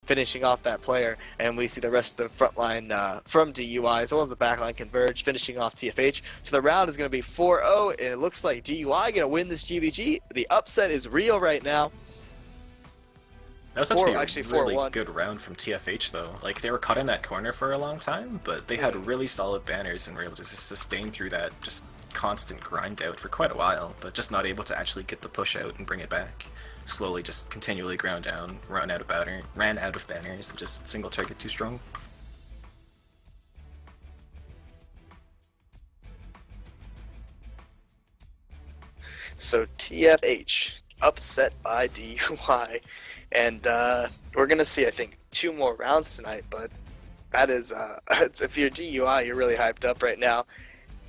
finishing off that player, and we see the rest of the front line from DUI as well as the back line converge, finishing off TFH. So the round is going to be 4-0, and it looks like DUI going to win this GVG. The upset is real right now. That was actually a really good round from TFH, though. Like, they were caught in that corner for a long time, but they had really solid banners and were able to sustain through that just constant grind out for quite a while, but just not able to actually get the push out and bring it back. Slowly just continually ground down, ran out of banners, and just single target too strong. So TFH upset by DUI. And we're going to see, I think, 2 more rounds tonight, but that is, if you're DUI, you're really hyped up right now.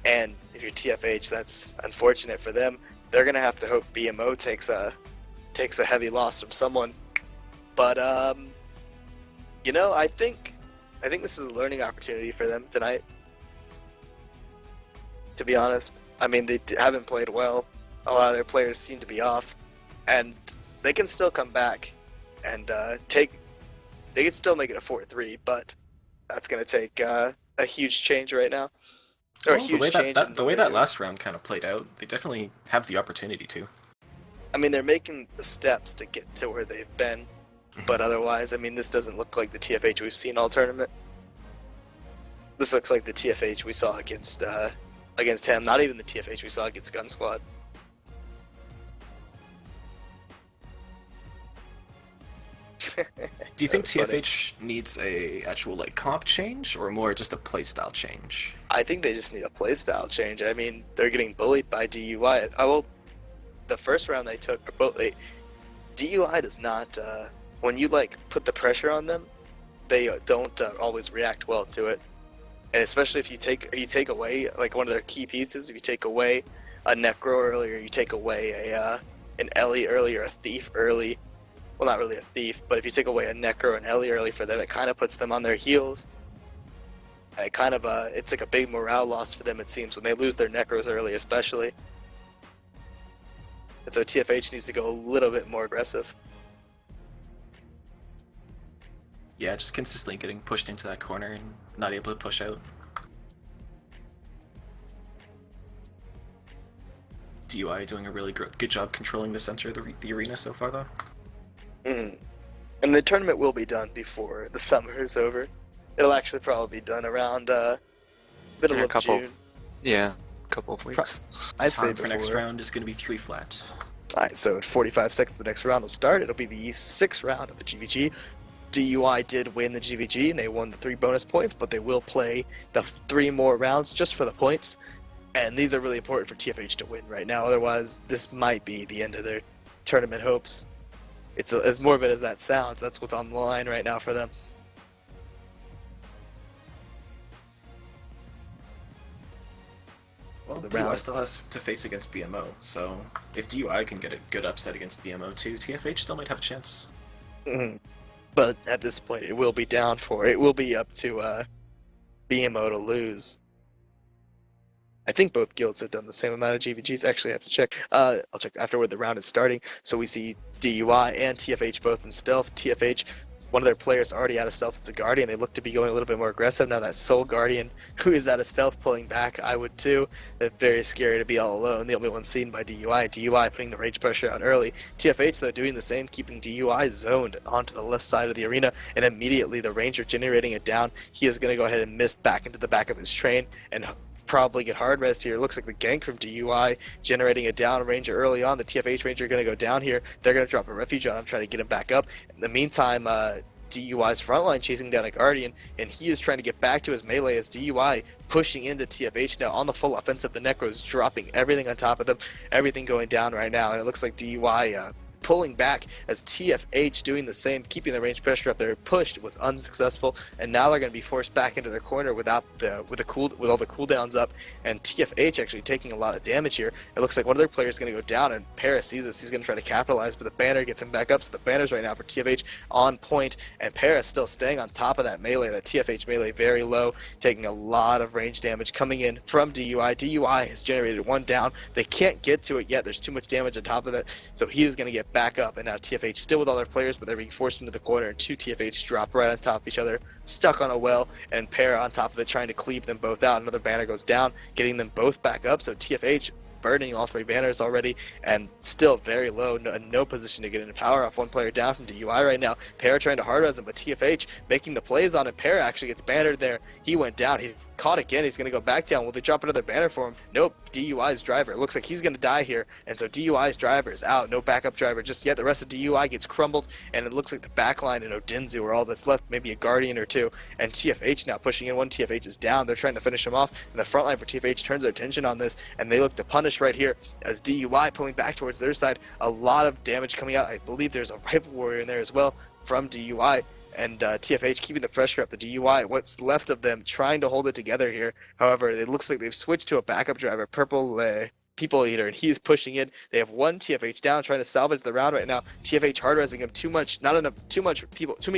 And if you're TFH, that's unfortunate for them. They're going to have to hope BMO takes a heavy loss from someone. But, you know, I think this is a learning opportunity for them tonight, to be honest. I mean, they haven't played well. A lot of their players seem to be off, and they can still come back and they can still make it a 4-3, but that's going to take a huge change right now. Or a huge change. The way that last round kind of played out, they definitely have the opportunity to. I mean, they're making the steps to get to where they've been, but otherwise, I mean, this doesn't look like the TFH we've seen all tournament. This looks like the TFH we saw against him, not even the TFH we saw against Gun Squad. Do you think TFH needs a actual like comp change or more just a playstyle change? I think they just need a playstyle change. I mean, they're getting bullied by DUI. The first round they took, DUI does not. When you like put the pressure on them, they don't always react well to it. And especially if you take away like one of their key pieces, if you take away a Necro early, or you take away an Ellie early, or a Thief early. Well, not really a Thief, but if you take away a Necro and Ellie early for them, it kind of puts them on their heels. And it kind of, it's like a big morale loss for them, it seems, when they lose their Necros early, especially. And so TFH needs to go a little bit more aggressive. Yeah, just consistently getting pushed into that corner and not able to push out. DUI doing a really good job controlling the center of the arena so far, though. And the tournament will be done before the summer is over. It'll actually probably be done around middle of June. Yeah, a couple of weeks. I'd say for next round is going to be 3 flat. Alright, so at 45 seconds the next round will start. It'll be the 6th round of the GVG. DUI did win the GVG, and they won the 3 bonus points, but they will play the 3 more rounds just for the points. And these are really important for TFH to win right now, otherwise this might be the end of their tournament hopes. It's as morbid as that sounds, that's what's on the line right now for them. Well, DUI still has to face against BMO, so if DUI can get a good upset against BMO too, TFH still might have a chance. But at this point, it will be it will be up to BMO to lose. I think both guilds have done the same amount of GVGs. Actually, I have to check. I'll check afterward the round is starting. So we see DUI and TFH both in stealth. TFH, one of their players already out of stealth. It's a Guardian. They look to be going a little bit more aggressive. Now that Soul Guardian, who is out of stealth, pulling back, I would too. It's very scary to be all alone. The only one seen by DUI. DUI putting the rage pressure out early. TFH, though, doing the same, keeping DUI zoned onto the left side of the arena. And immediately the Ranger generating it down. He is going to go ahead and miss back into the back of his train and probably get hard rest here. It looks like the gank from DUI generating a down Ranger early on. The TFH Ranger going to go down here. They're going to drop a refuge on him, try to get him back up. In the meantime, DUI's frontline chasing down a Guardian, and he is trying to get back to his melee as DUI pushing into TFH now on the full offensive. The Necros dropping everything on top of them, everything going down right now, and it looks like DUI pulling back as TFH doing the same, keeping the range pressure up there. Pushed was unsuccessful, and now they're going to be forced back into their corner with all the cooldowns up, and TFH actually taking a lot of damage here. It looks like one of their players is going to go down, and Paris sees this. He's going to try to capitalize, but the banner gets him back up. So the banners right now for TFH on point, and Paris still staying on top of that melee. That TFH melee very low, taking a lot of range damage coming in from DUI. DUI has generated one down. They can't get to it yet. There's too much damage on top of that, so he is going to get back up, and now TFH still with all their players, but they're being forced into the corner, and 2 TFH drop right on top of each other, stuck on a well, and Para on top of it trying to cleave them both out. Another banner goes down, getting them both back up, so TFH burning all 3 banners already, and still very low, no position to get into power off. 1 player down from DUI right now. Para trying to hard res him, but TFH making the plays on it. Para actually gets bannered there. He went down. He's caught again. He's going to go back down. Will they drop another banner for him? Nope. DUI's driver. It looks like he's going to die here, and so DUI's driver is out. No backup driver just yet. The rest of DUI gets crumbled, and it looks like the backline and Odinzu are all that's left, maybe a Guardian or 2, and TFH now pushing in. 1 TFH is down. They're trying to finish him off, and the front line for TFH turns their attention on this, and they look to punish right here as DUI pulling back towards their side. A lot of damage coming out. I believe there's a rifle warrior in there as well from DUI. And TFH keeping the pressure up. The DUI, what's left of them, trying to hold it together here. However, it looks like they've switched to a backup driver, Purple People Eater, and he's pushing in. They have 1 TFH down, trying to salvage the round right now. TFH hard resing him too much, not enough, too many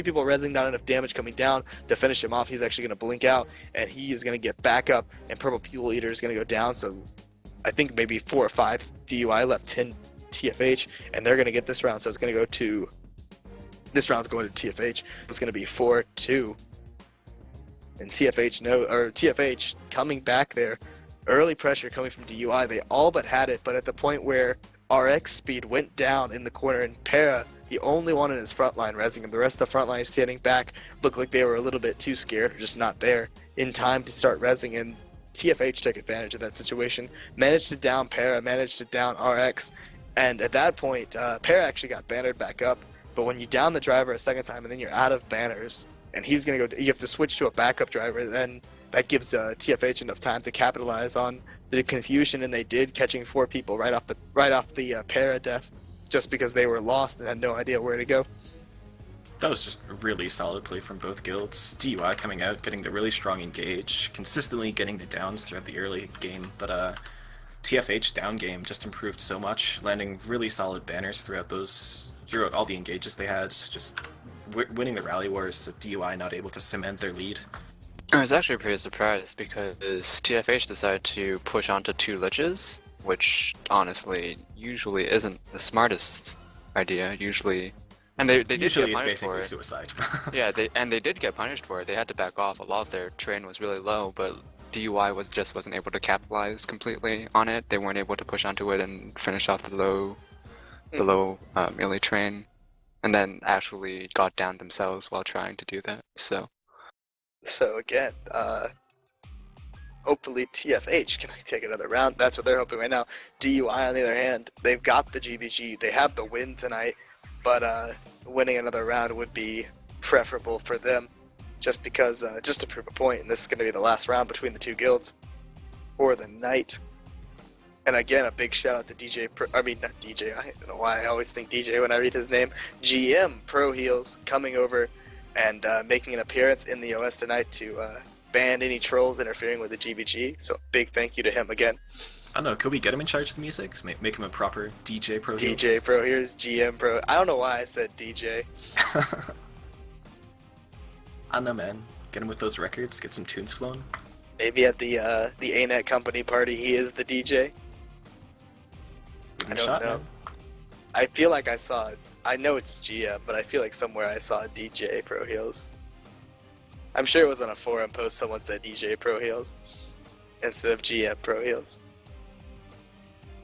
people resing, not enough damage coming down to finish him off. He's actually going to blink out, and he is going to get back up, and Purple People Eater is going to go down. So I think maybe 4 or 5 DUI left, 10 TFH, and they're going to get this round. So it's going to go to. This round's going to TFH. It's going to be 4-2. And TFH coming back there. Early pressure coming from DUI. They all but had it, but at the point where RX speed went down in the corner, and Para, the only one in his front line resing him. The rest of the front line standing back looked like they were a little bit too scared or just not there in time to start resing, and TFH took advantage of that situation. Managed to down Para, managed to down RX, and at that point, Para actually got bannered back up. But when you down the driver a second time and then you're out of banners, and he's going to go, you have to switch to a backup driver, then that gives TFH enough time to capitalize on the confusion, and they did, catching 4 people right off the Para death, just because they were lost and had no idea where to go. That was just a really solid play from both guilds. DUI coming out, getting the really strong engage, consistently getting the downs throughout the early game, but TFH down game just improved so much, landing really solid banners throughout all the engages they had, just winning the rally wars, so DUI not able to cement their lead. I was actually pretty surprised because TFH decided to push onto 2 liches, which honestly usually isn't the smartest idea. Usually, and they did get punished for it. Suicide. Yeah, they did get punished for it. They had to back off. A lot of their train was really low, but DUI wasn't able to capitalize completely on it. They weren't able to push onto it and finish off the low melee train, and then actually got down themselves while trying to do that. So again, hopefully TFH can take another round. That's what they're hoping right now. DUI, on the other hand, they've got the GVG. They have the win tonight, but winning another round would be preferable for them, just because, just to prove a point, and this is going to be the last round between the 2 guilds for the night. And again, a big shout out to not DJ, I don't know why I always think DJ when I read his name, GM Pro Heels, coming over and making an appearance in the OS tonight to ban any trolls interfering with the GVG. So big thank you to him again. I don't know, could we get him in charge of the music? Make him a proper DJ Pro Heels? DJ Pro Heels, GM Pro. I don't know why I said DJ. I don't know, man. Get him with those records, get some tunes flowing. Maybe at the ANET company party, he is the DJ. I don't know. Man. I feel like I know it's GM, but I feel like somewhere I saw DJ Pro Heels. I'm sure it was on a forum post someone said DJ Pro Heels instead of GM Pro Heels.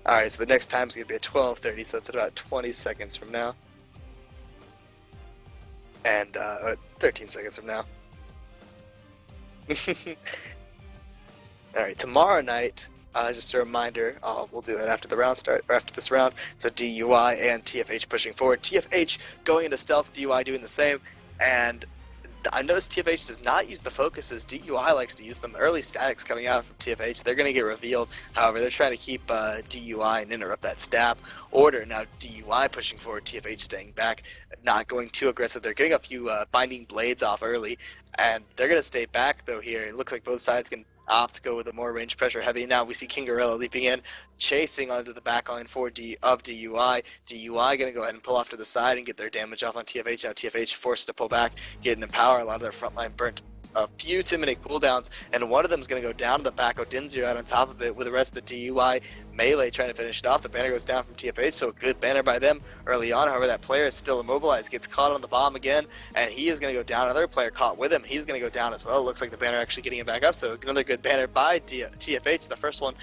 Alright, so the next time's going to be at 12:30, so it's about 20 seconds from now. And, 13 seconds from now. Alright, tomorrow night, just a reminder, we'll do that after the round start, or after this round. So DUI and TFH pushing forward. TFH going into stealth, DUI doing the same. And I noticed TFH does not use the focuses. DUI likes to use them. Early statics coming out from TFH. They're going to get revealed. However, they're trying to keep DUI and interrupt that stab order. Now DUI pushing forward, TFH staying back, not going too aggressive. They're getting a few binding blades off early, and they're going to stay back though here. It looks like both sides can opt to go with a more range pressure heavy. Now we see King Gorilla leaping in, chasing onto the backline for DUI. DUI going to go ahead and pull off to the side and get their damage off on TFH. Now TFH forced to pull back, getting in power. A lot of their front line burnt a few too many cooldowns, and one of them is going to go down to the back. Odinzu out on top of it, with the rest of the DUI Melee trying to finish it off. The banner goes down from TFH, so a good banner by them early on. However, that player is still immobilized, gets caught on the bomb again, and he is going to go down. Another player caught with him, he's going to go down as well. It looks like the banner actually getting him back up, so another good banner by TFH. The first one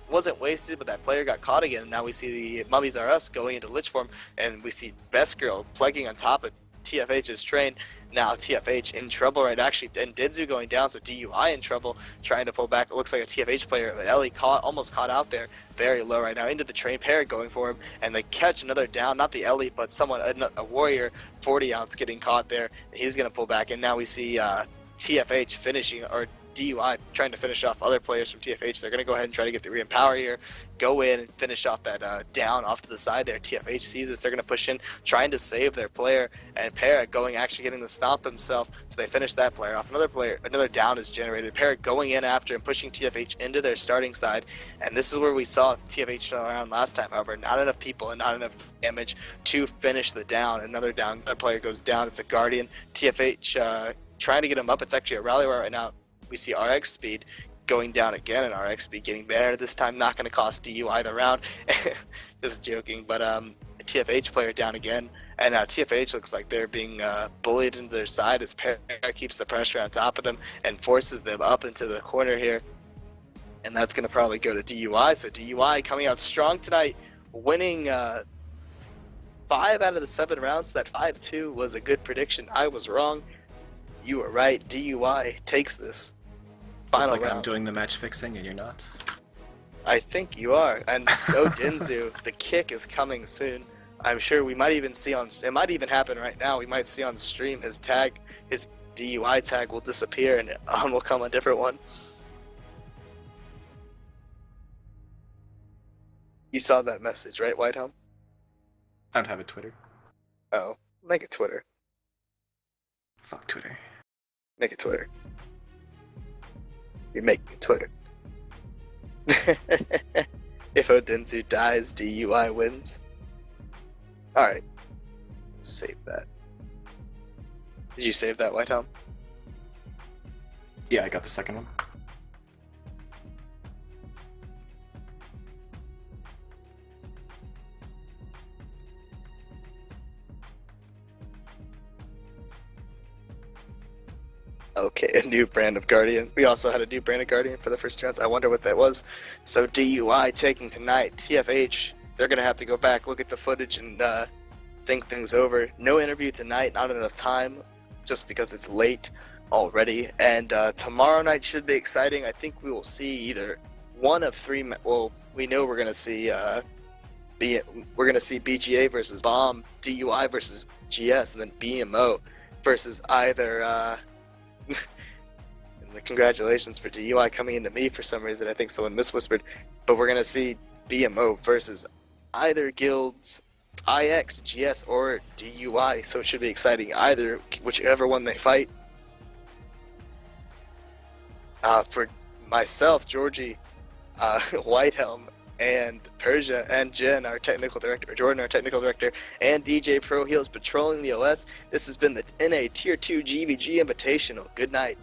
wasn't wasted, but that player got caught again, and now we see the Mummies Are Us going into Lich form, and we see Best Girl plaguing on top of TFH's train. Now TFH in trouble right actually, and Denzu going down, so DUI in trouble, trying to pull back. It looks like a TFH player, but Ellie almost caught out there, very low right now, into the train. Parrot going for him, and they catch another down, not the Ellie, but someone, a warrior, 40 ounce getting caught there, and he's going to pull back, and now we see TFH finishing, or DUI trying to finish off other players from TFH. They're going to go ahead and try to get the re-empower here, go in and finish off that down off to the side there. TFH sees this, they're going to push in, trying to save their player, and Parrot actually getting the stomp himself, so they finish that player off. Another down is generated. Parrot going in after and pushing TFH into their starting side, and this is where we saw TFH around last time. However, not enough people and not enough damage to finish the down. Another player goes down. It's a Guardian. TFH trying to get him up. It's actually a rally right now. We see RX Speed going down again, and RX Speed getting better this time. Not going to cost DUI the round. Just joking, but TFH player down again, and now TFH looks like they're being bullied into their side as Parrot keeps the pressure on top of them and forces them up into the corner here, and that's going to probably go to DUI. So DUI coming out strong tonight, winning 5 out of the 7 rounds. That 5-2 was a good prediction. I was wrong. You were right. DUI takes this final Looks like round. I'm doing the match fixing and you're not. I think you are. And go Denzu. The kick is coming soon. I'm sure we might even see it might even happen right now. We might see on stream his DUI tag will disappear and on will come a different one. You saw that message, right, Whitehelm? I don't have a Twitter. Oh, make it Twitter. Fuck Twitter. Make it Twitter. You're making it Twitter. If Odenzu dies, DUI wins. Alright. Save that. Did you save that, Whitehelm? Yeah, I got the second one. Okay, a new brand of Guardian. We also had a new brand of Guardian for the first rounds. I wonder what that was. So DUI taking tonight. TFH, they're going to have to go back, look at the footage, and think things over. No interview tonight, not enough time, just because it's late already. And tomorrow night should be exciting. I think we will see either one of 3. Well, we know we're going to see BGA versus Bomb, DUI versus GS, and then BMO versus either. And congratulations for DUI coming into me for some reason. I think someone miswhispered, but we're gonna see BMO versus either guilds, IX, GS, or DUI. So it should be exciting. Whichever one they fight. For myself, Georgy, Whitehelm, and Persia, and Jen, our technical director, Jordan, our technical director, and DJ Pro Heels patrolling the OS. This has been the NA Tier 2 GVG Invitational. Good night.